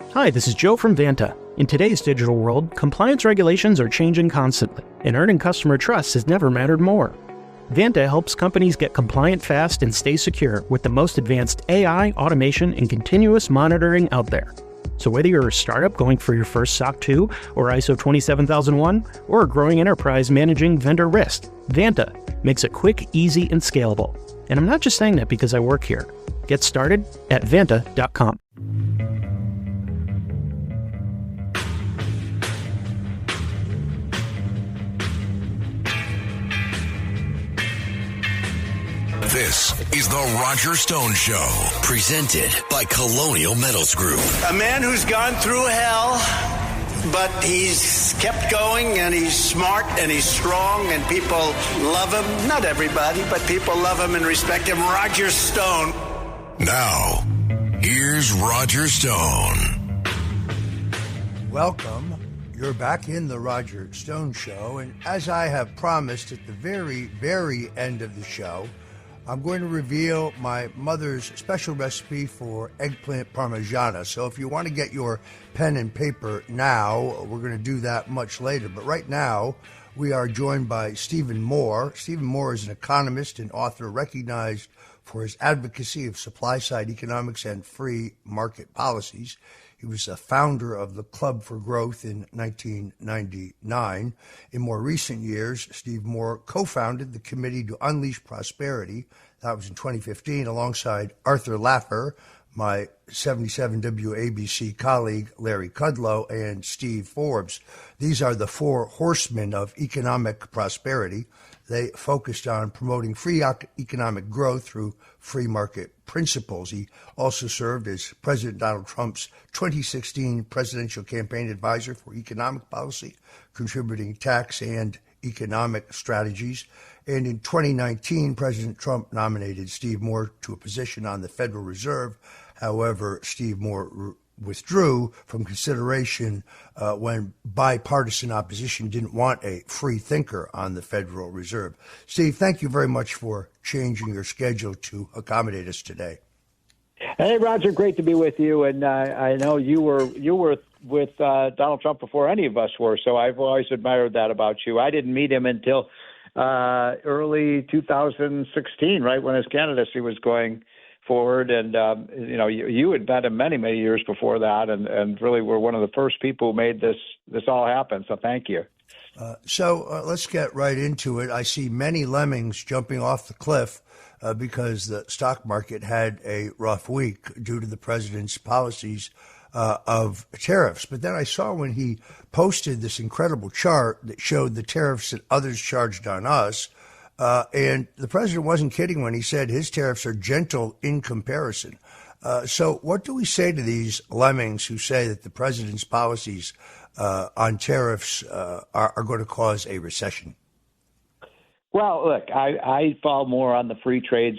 Hi, this is Joe from Vanta. In today's digital world, compliance regulations are changing constantly, and earning customer trust has never mattered more. Vanta helps companies get compliant fast and stay secure with the most advanced AI, automation, and continuous monitoring out there. So whether you're a startup going for your first SOC 2 or ISO 27001, or a growing enterprise managing vendor risk, Vanta makes it quick, easy, and scalable. And I'm not just saying that because I work here. Get started at vanta.com. This is the Roger Stone Show, presented by Colonial Metals Group. A man who's gone through hell, but he's kept going, and he's smart, and he's strong, and people love him. Not everybody, but people love him and respect him. Roger Stone. Now, here's Roger Stone. Welcome. You're back in the Roger Stone Show, and as I have promised at the very, very end of the show, I'm going to reveal my mother's special recipe for eggplant parmigiana. So if you want to get your pen and paper now, we're going to do that much later. But right now, we are joined by Stephen Moore. Stephen Moore is an economist and author recognized for his advocacy of supply-side economics and free market policies. He was a founder of the Club for Growth in 1999. In more recent years, Steve Moore co-founded the Committee to Unleash Prosperity. That was in 2015, alongside Arthur Laffer, my 77 WABC colleague Larry Kudlow, and Steve Forbes. These are the four horsemen of economic prosperity. They focused on promoting free economic growth through free market principles. He also served as President Donald Trump's 2016 presidential campaign advisor for economic policy, contributing tax and economic strategies. And in 2019, President Trump nominated Steve Moore to a position on the Federal Reserve. However, Steve Moore withdrew from consideration when bipartisan opposition didn't want a free thinker on the Federal Reserve. Steve, thank you very much for changing your schedule to accommodate us today. Hey, Roger, great to be with you. And I know you were with Donald Trump before any of us were, so I've always admired that about you. I didn't meet him until early 2016, right when his candidacy was going forward, and you had met him many years before that, and really were one of the first people who made this all happen. So thank you. So let's get right into it. I see many lemmings jumping off the cliff because the stock market had a rough week due to the president's policies of tariffs. But then I saw when he posted this incredible chart that showed the tariffs that others charged on us. And the president wasn't kidding when he said his tariffs are gentle in comparison. So what do we say to these lemmings who say that the president's policies on tariffs are going to cause a recession? Well, look, I fall more on the free trade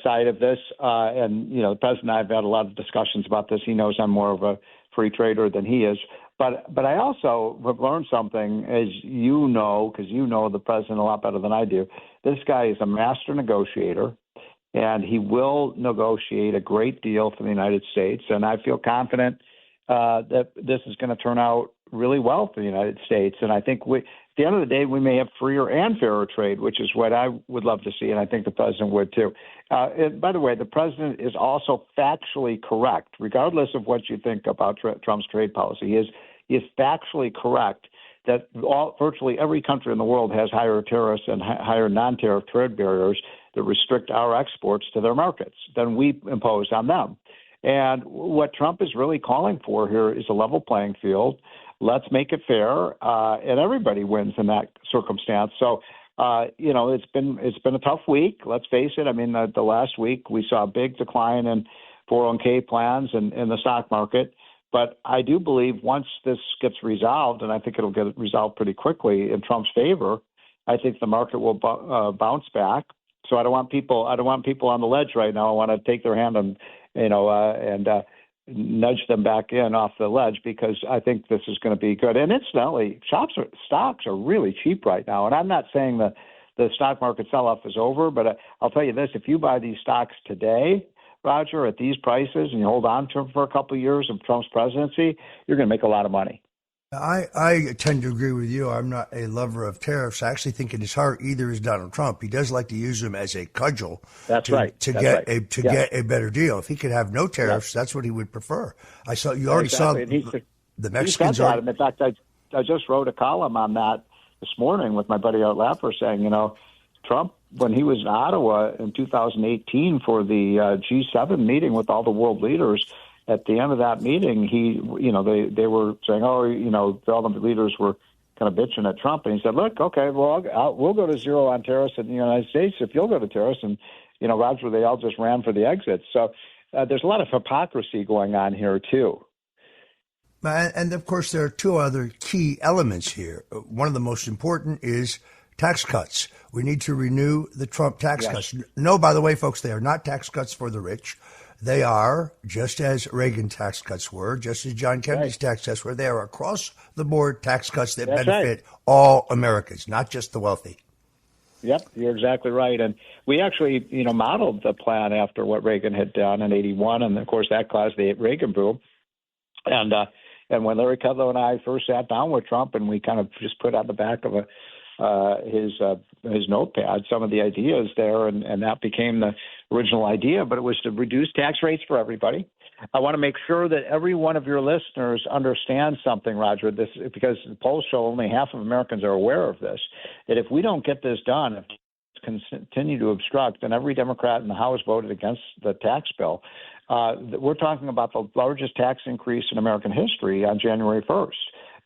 side of this. And, the president and I have had a lot of discussions about this. He knows I'm more of a free trader than he is. But I also have learned something, as you know, because you know the president a lot better than I do. This guy is a master negotiator, and he will negotiate a great deal for the United States. And I feel confident that this is going to turn out really well for the United States. And I think at the end of the day, we may have freer and fairer trade, which is what I would love to see, and I think the president would too. And by the way, the president is also factually correct, regardless of what you think about Trump's trade policy. He is factually correct that virtually every country in the world has higher tariffs and higher non-tariff trade barriers that restrict our exports to their markets than we impose on them. And what Trump is really calling for here is a level playing field. Let's make it fair, and everybody wins in that circumstance. So, it's been a tough week. Let's face it. I mean, the last week we saw a big decline in 401k plans and in the stock market. But I do believe once this gets resolved, and I think it'll get resolved pretty quickly in Trump's favor, I think the market will bounce back. So I don't want people on the ledge right now. I want to take their hand and nudge them back in off the ledge, because I think this is going to be good. And incidentally, stocks are really cheap right now. And I'm not saying the stock market sell-off is over, but I'll tell you this: if you buy these stocks today, Roger, at these prices, and you hold on to them for a couple of years of Trump's presidency, you're going to make a lot of money. I tend to agree with you. I'm not a lover of tariffs. I actually think in his heart, either is Donald Trump. He does like to use them as a cudgel to get a better deal. If he could have no tariffs, that's what he would prefer. Saw the Mexicans. In fact, I just wrote a column on that this morning with my buddy Art Laffer saying, Trump, when he was in Ottawa in 2018 for the G7 meeting with all the world leaders, at the end of that meeting, they were saying, all the leaders were kind of bitching at Trump, and he said, look, okay, well, we'll go to zero on tariffs in the United States if you'll go to tariffs. And, Roger, they all just ran for the exit. So there's a lot of hypocrisy going on here, too. And, of course, there are two other key elements here. One of the most important is tax cuts. We need to renew the Trump tax cuts. No, by the way, folks, they are not tax cuts for the rich. They are, just as Reagan tax cuts were, just as John Kennedy's tax cuts were, they are across-the-board tax cuts that benefit all Americans, not just the wealthy. Yep, you're exactly right. And we actually, modeled the plan after what Reagan had done in 81, and, of course, that caused the Reagan boom. And when Larry Kudlow and I first sat down with Trump, and we kind of just put on the back of his notepad some of the ideas there, and that became the original idea, but it was to reduce tax rates for everybody. I want to make sure that every one of your listeners understands something, Roger, this, because the polls show only half of Americans are aware of this, that if we don't get this done, if continue to obstruct, and every Democrat in the House voted against the tax bill, we're talking about the largest tax increase in American history on January 1st.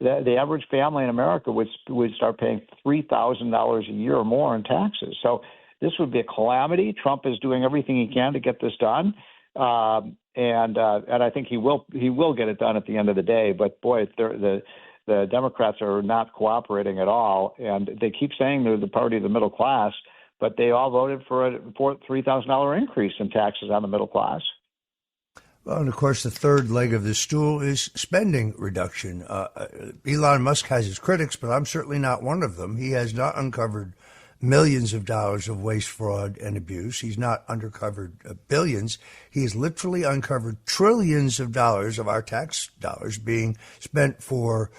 The average family in America would start paying $3,000 a year or more in taxes. So this would be a calamity. Trump is doing everything he can to get this done, and I think he will get it done at the end of the day. But boy, the Democrats are not cooperating at all, and they keep saying they're the party of the middle class, but they all voted for a $3,000 increase in taxes on the middle class. Well, and of course, the third leg of this stool is spending reduction. Elon Musk has his critics, but I'm certainly not one of them. He has not uncovered millions of dollars of waste, fraud, and abuse. He's not uncovered billions. He has literally uncovered trillions of dollars of our tax dollars being spent for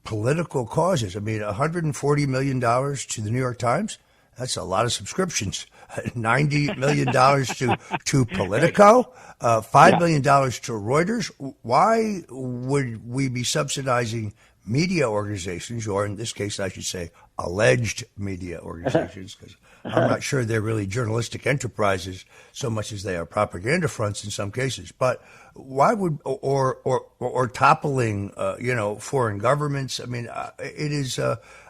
political causes. I mean, $140 million to the New York Times. That's a lot of subscriptions. $90 million to Politico, $5 million to Reuters. Why would we be subsidizing media organizations, or in this case, I should say, alleged media organizations, because I'm not sure they're really journalistic enterprises so much as they are propaganda fronts in some cases. But why would or toppling, foreign governments? I mean, it is.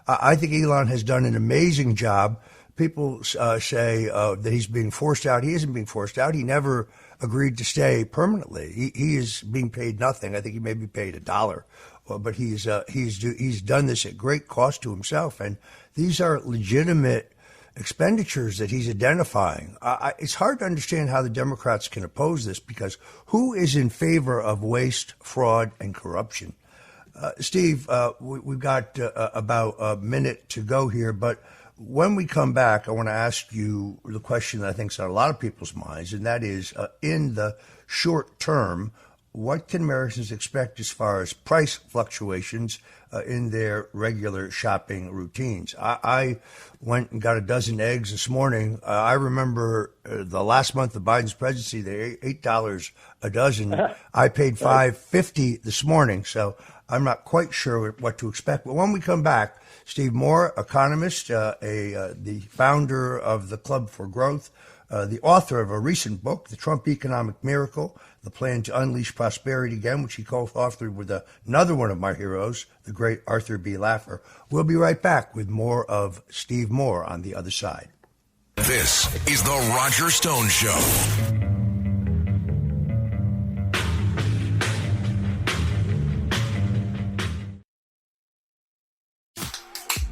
I think Elon has done an amazing job. People say that he's being forced out. He isn't being forced out. He never agreed to stay permanently. He is being paid nothing. I think he may be paid $1, but he's done this at great cost to himself. And these are legitimate expenditures that he's identifying. It's hard to understand how the Democrats can oppose this, because who is in favor of waste, fraud, and corruption? Steve, we've got about a minute to go here, but when we come back, I want to ask you the question that I think is on a lot of people's minds, and that is, in the short term, what can Americans expect as far as price fluctuations in their regular shopping routines? I went and got a dozen eggs this morning. I remember the last month of Biden's presidency, they $8 a dozen. I paid $5.50 this morning, so I'm not quite sure what to expect. But when we come back, Steve Moore, economist, the founder of the Club for Growth, the author of a recent book, The Trump Economic Miracle, The Plan to Unleash Prosperity Again, which he co-authored with another one of my heroes, the great Arthur B. Laffer. We'll be right back with more of Steve Moore on the other side. This is The Roger Stone Show.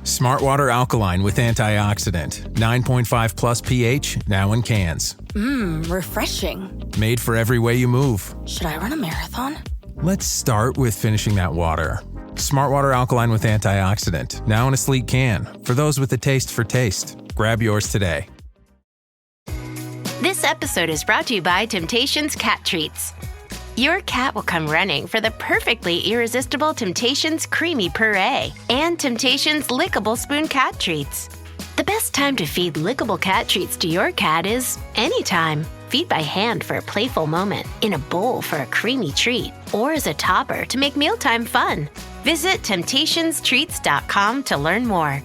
Smart Water Alkaline with antioxidant. 9.5 plus pH, now in cans. Refreshing. Made for every way you move. Should I run a marathon? Let's start with finishing that water. Smart Water Alkaline with antioxidant, now in a sleek can. For those with a taste for taste. Grab yours today. This episode is brought to you by Temptations Cat Treats. Your cat will come running for the perfectly irresistible Temptations Creamy Puree and Temptations Lickable Spoon Cat Treats. The best time to feed lickable cat treats to your cat is anytime. Feed by hand for a playful moment, in a bowl for a creamy treat, or as a topper to make mealtime fun. Visit TemptationsTreats.com to learn more.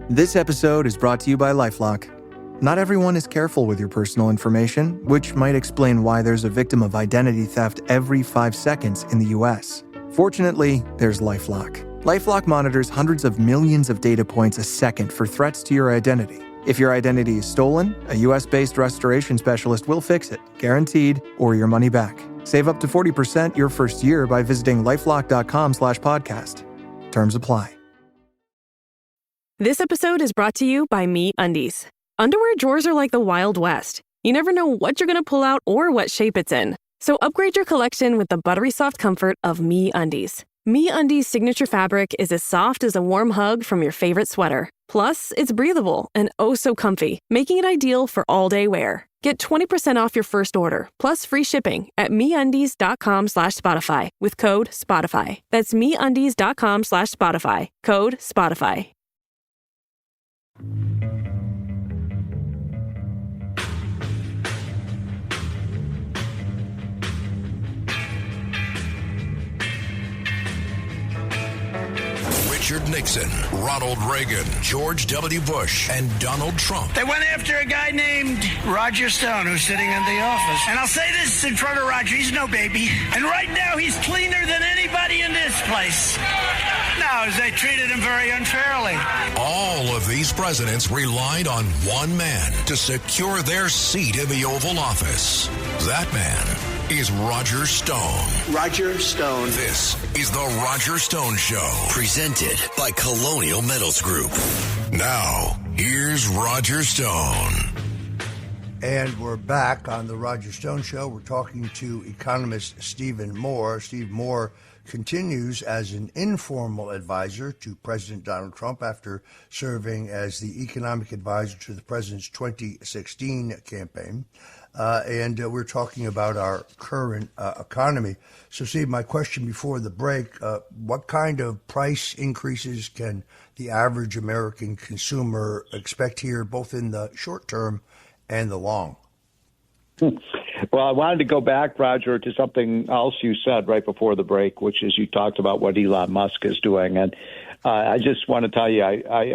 This episode is brought to you by LifeLock. Not everyone is careful with your personal information, which might explain why there's a victim of identity theft every 5 seconds in the U.S. Fortunately, there's LifeLock. LifeLock monitors hundreds of millions of data points a second for threats to your identity. If your identity is stolen, a U.S.-based restoration specialist will fix it, guaranteed, or your money back. Save up to 40% your first year by visiting LifeLock.com/podcast. Terms apply. This episode is brought to you by MeUndies. Underwear drawers are like the Wild West. You never know what you're going to pull out or what shape it's in. So upgrade your collection with the buttery soft comfort of MeUndies. MeUndies' signature fabric is as soft as a warm hug from your favorite sweater. Plus, it's breathable and oh so comfy, making it ideal for all-day wear. Get 20% off your first order, plus free shipping at MeUndies.com/Spotify with code Spotify. That's MeUndies.com/Spotify, code Spotify. Richard Nixon, Ronald Reagan, George W. Bush, and Donald Trump. They went after a guy named Roger Stone, who's sitting in the office. And I'll say this in front of Roger, he's no baby. And right now, he's cleaner than anybody in this place. No, they treated him very unfairly. All of these presidents relied on one man to secure their seat in the Oval Office. That man is Roger Stone. Roger Stone. This is the Roger Stone Show, presented by Colonial Metals Group. Now, here's Roger Stone. And we're back on the Roger Stone Show. We're talking to economist Stephen Moore. Steve Moore continues as an informal advisor to President Donald Trump after serving as the economic advisor to the president's 2016 campaign. And we're talking about our current economy. So, Steve, my question before the break, what kind of price increases can the average American consumer expect here, both in the short term and the long? Well, I wanted to go back, Roger, to something else you said right before the break, which is you talked about what Elon Musk is doing. And I just want to tell you, I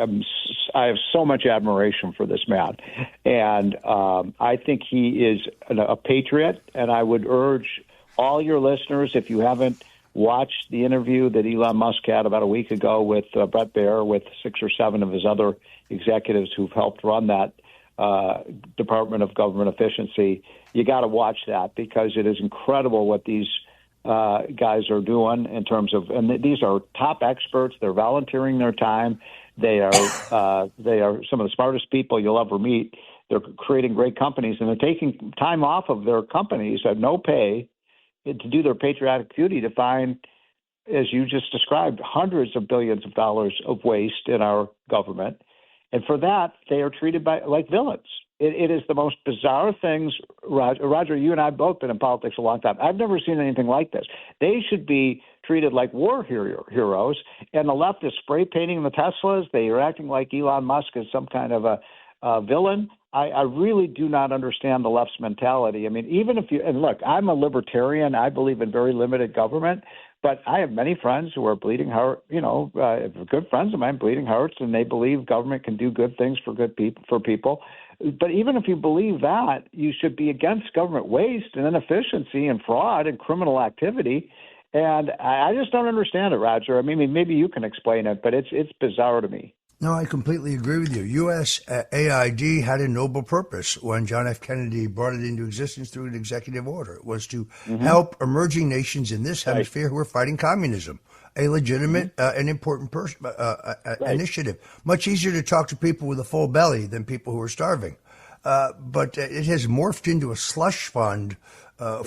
have so much admiration for this man. And I think he is a patriot. And I would urge all your listeners, if you haven't watched the interview that Elon Musk had about a week ago with Brett Baer, with 6 or 7 of his other executives who've helped run that Department of Government Efficiency, you got to watch that, because it is incredible what these guys are doing in terms of, and these are top experts. They're volunteering their time. They are some of the smartest people you'll ever meet. They're creating great companies, and they're taking time off of their companies at no pay to do their patriotic duty to find, as you just described, hundreds of billions of dollars of waste in our government. And for that, they are treated like villains. It is the most bizarre things, Roger, you and I have both been in politics a long time. I've never seen anything like this. They should be treated like war heroes, and the left is spray painting the Teslas. They are acting like Elon Musk is some kind of a villain. I really do not understand the left's mentality. I mean, even if you – and look, I'm a libertarian. I believe in very limited government. But I have many friends who are bleeding heart, good friends of mine, bleeding hearts, and they believe government can do good things for people. But even if you believe that, you should be against government waste and inefficiency and fraud and criminal activity. And I just don't understand it, Roger. I mean, maybe you can explain it, but it's bizarre to me. No, I completely agree with you. USAID had a noble purpose when John F. Kennedy brought it into existence through an executive order. It was to help emerging nations in this hemisphere who are fighting communism, a legitimate and important initiative. Much easier to talk to people with a full belly than people who are starving. But it has morphed into a slush fund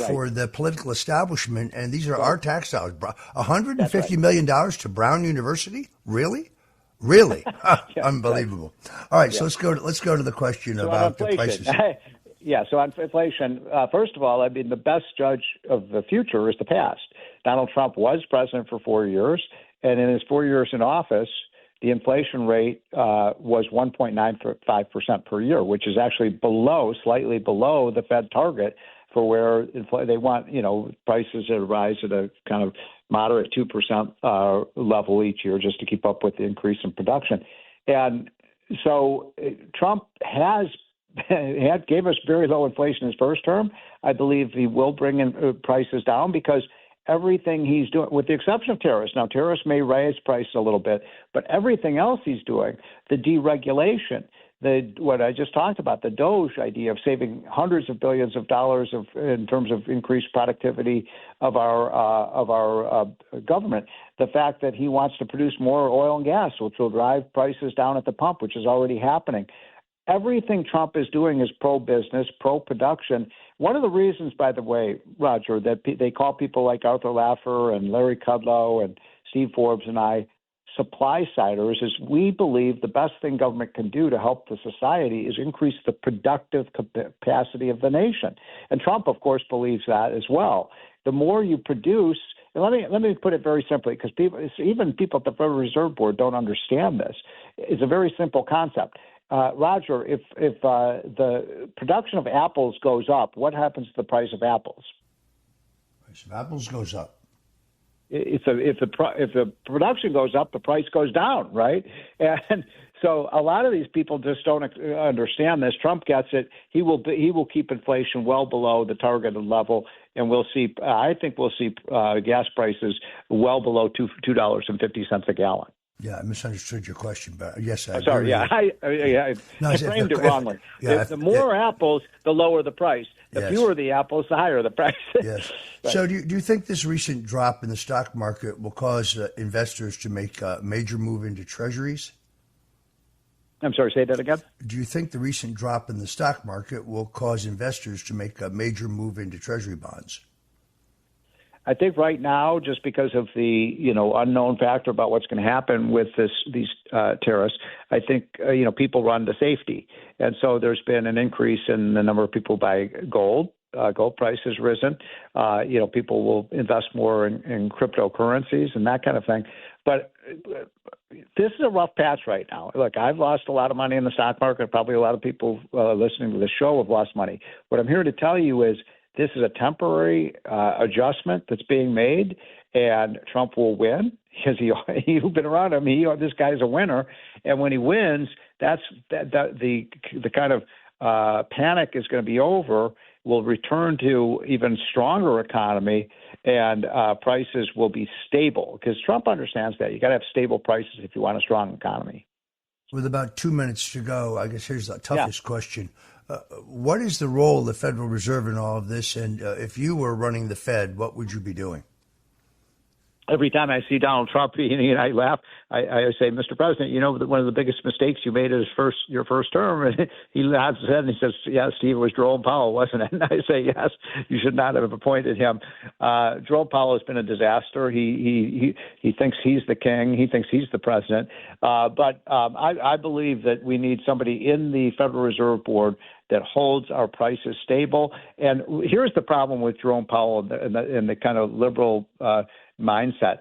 for the political establishment, and these are our tax dollars. $150 million to Brown University? Really? Really? Yeah, Unbelievable. All right, yeah. so let's go to the question So about on the prices. Yeah, so on inflation, first of all, I mean, the best judge of the future is the past. Donald Trump was president for 4 years, and in his 4 years in office, the inflation rate was 1.95% per year, which is actually slightly below the Fed target for where they want, prices to rise at a kind of moderate 2% level each year just to keep up with the increase in production. And so Trump gave us very low inflation in his first term. I believe he will bring in prices down because everything he's doing, with the exception of tariffs. Now, tariffs may raise prices a little bit, but everything else he's doing, the deregulation, what I just talked about, the DOGE idea of saving hundreds of billions of dollars in terms of increased productivity of our government, the fact that he wants to produce more oil and gas, which will drive prices down at the pump, which is already happening. Everything Trump is doing is pro-business, pro-production. One of the reasons, by the way, Roger, that they call people like Arthur Laffer and Larry Kudlow and Steve Forbes and I supply-siders is we believe the best thing government can do to help the society is increase the productive capacity of the nation. And Trump, of course, believes that as well. The more you produce, and let me put it very simply, because even people at the Federal Reserve Board don't understand this. It's a very simple concept. Roger, if the production of apples goes up, what happens to the price of apples? The price of apples goes up. If the production goes up, the price goes down, right? And so a lot of these people just don't understand this. Trump gets it. He will keep inflation well below the targeted level, and I think we'll see gas prices well below $2.50 a gallon. Yeah, I misunderstood your question, but yes, I sorry. Yeah, I framed it wrongly. The more apples, the lower the price. The fewer the apples, the higher the price. Yes. Right. So do you think this recent drop in the stock market will cause investors to make a major move into treasuries? I'm sorry, say that again? Do you think the recent drop in the stock market will cause investors to make a major move into treasury bonds? I think right now, just because of the unknown factor about what's going to happen with these tariffs, I think people run to safety, and so there's been an increase in the number of people buy gold. Gold price has risen. People will invest more in cryptocurrencies and that kind of thing. But this is a rough patch right now. Look, I've lost a lot of money in the stock market. Probably a lot of people listening to the show have lost money. What I'm here to tell you is, this is a temporary adjustment that's being made, and Trump will win because you've been around him. This guy's a winner, and when he wins, the kind of panic is going to be over. We'll return to even stronger economy, and prices will be stable because Trump understands that you got to have stable prices if you want a strong economy. With about 2 minutes to go, I guess here's the toughest question. What is the role of the Federal Reserve in all of this? And if you were running the Fed, what would you be doing? Every time I see Donald Trump, and I laugh, I say, Mr. President, one of the biggest mistakes you made is your first term. And he nods his head and he says, yeah, Steve, it was Jerome Powell, wasn't it? And I say, yes, you should not have appointed him. Jerome Powell has been a disaster. He thinks he's the king. He thinks he's the president. But I believe that we need somebody in the Federal Reserve Board that holds our prices stable. And here's the problem with Jerome Powell and the kind of liberal mindset.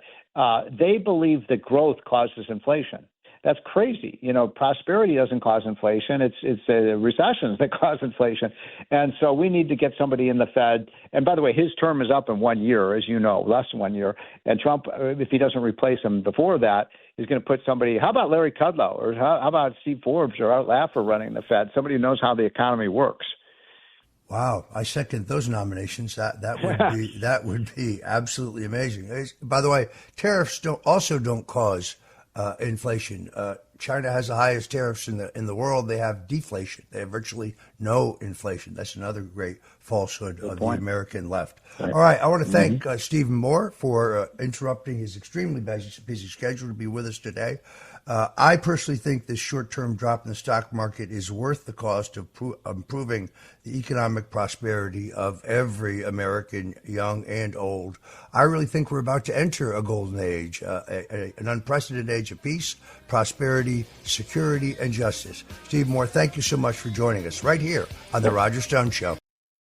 They believe that growth causes inflation. That's crazy. Prosperity doesn't cause inflation. It's recessions that cause inflation. And so we need to get somebody in the Fed. And by the way, his term is up in 1 year, as you know, less than 1 year. And Trump, if he doesn't replace him before that, is going to put somebody, how about Larry Kudlow, or how about Steve Forbes or Art Laffer running the Fed? Somebody who knows how the economy works. Wow, I second those nominations. That would be absolutely amazing. By the way, tariffs don't cause inflation. China has the highest tariffs in the world. They have deflation. They have virtually no inflation. That's another great falsehood of the American left. Right. All right, I want to thank Stephen Moore for interrupting his extremely busy schedule to be with us today. I personally think this short-term drop in the stock market is worth the cost of improving the economic prosperity of every American, young and old. I really think we're about to enter a golden age, an unprecedented age of peace, prosperity, security, and justice. Steve Moore, thank you so much for joining us right here on The Roger Stone Show.